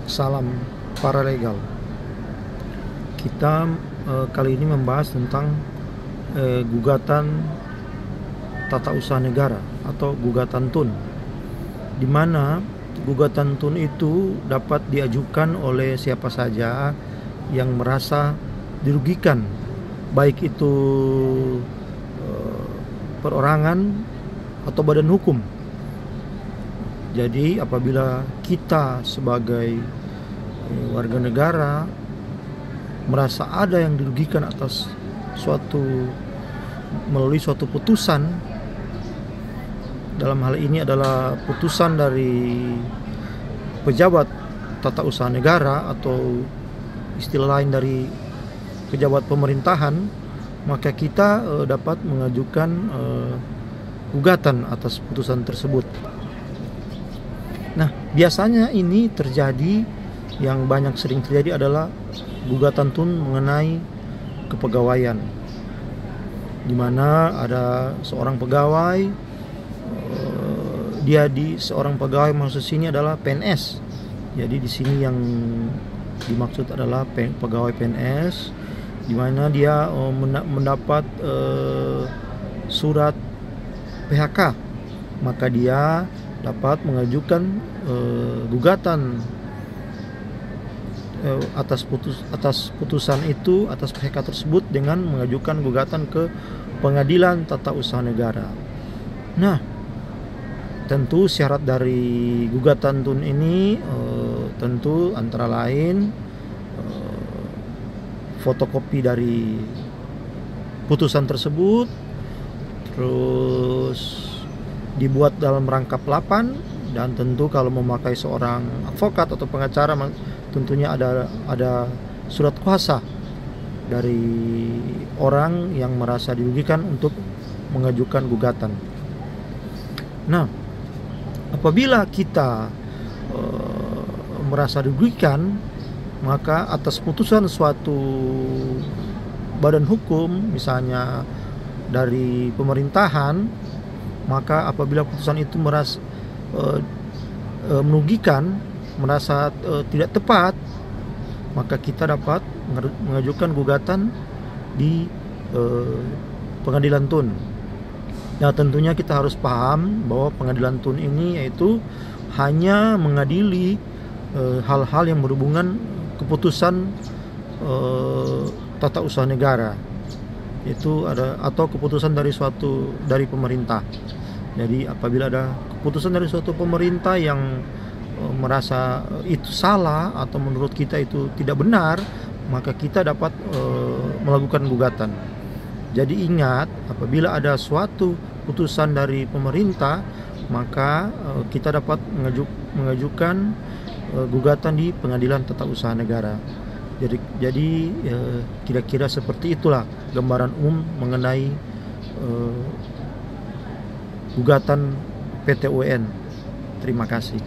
Salam paralegal. Kita kali ini membahas tentang gugatan tata usaha negara atau gugatan TUN, di mana gugatan TUN itu dapat diajukan oleh siapa saja yang merasa dirugikan, baik itu perorangan atau badan hukum. Jadi apabila kita sebagai warga negara merasa ada yang dirugikan atas melalui suatu putusan, dalam hal ini adalah putusan dari pejabat tata usaha negara atau istilah lain dari pejabat pemerintahan, maka kita dapat mengajukan gugatan atas putusan tersebut. Nah, biasanya ini terjadi, yang sering terjadi adalah gugatan TUN mengenai kepegawaian, di mana ada seorang pegawai, seorang pegawai maksud sini adalah PNS. Jadi di sini yang dimaksud adalah pegawai PNS, di mana dia mendapat surat PHK, maka dia dapat mengajukan gugatan atas putusan itu, atas PHK tersebut, dengan mengajukan gugatan ke Pengadilan Tata Usaha Negara. Nah, tentu syarat dari gugatan TUN ini tentu antara lain fotokopi dari putusan tersebut, terus dibuat dalam rangkap 8, dan tentu kalau memakai seorang advokat atau pengacara tentunya ada surat kuasa dari orang yang merasa dirugikan untuk mengajukan gugatan. Nah, apabila kita merasa dirugikan, maka atas putusan suatu badan hukum, misalnya dari pemerintahan, maka apabila putusan itu merugikan, merasa tidak tepat, maka kita dapat mengajukan gugatan di Pengadilan TUN. Nah, tentunya kita harus paham bahwa Pengadilan TUN ini yaitu hanya mengadili hal-hal yang berhubungan keputusan tata usaha negara, itu atau keputusan dari pemerintah. Jadi apabila ada keputusan dari suatu pemerintah yang merasa itu salah atau menurut kita itu tidak benar, maka kita dapat melakukan gugatan. Jadi ingat, apabila ada suatu putusan dari pemerintah, maka kita dapat mengajukan gugatan di Pengadilan Tata Usaha Negara. Jadi kira-kira seperti itulah gambaran umum mengenai gugatan PT UN. Terima kasih.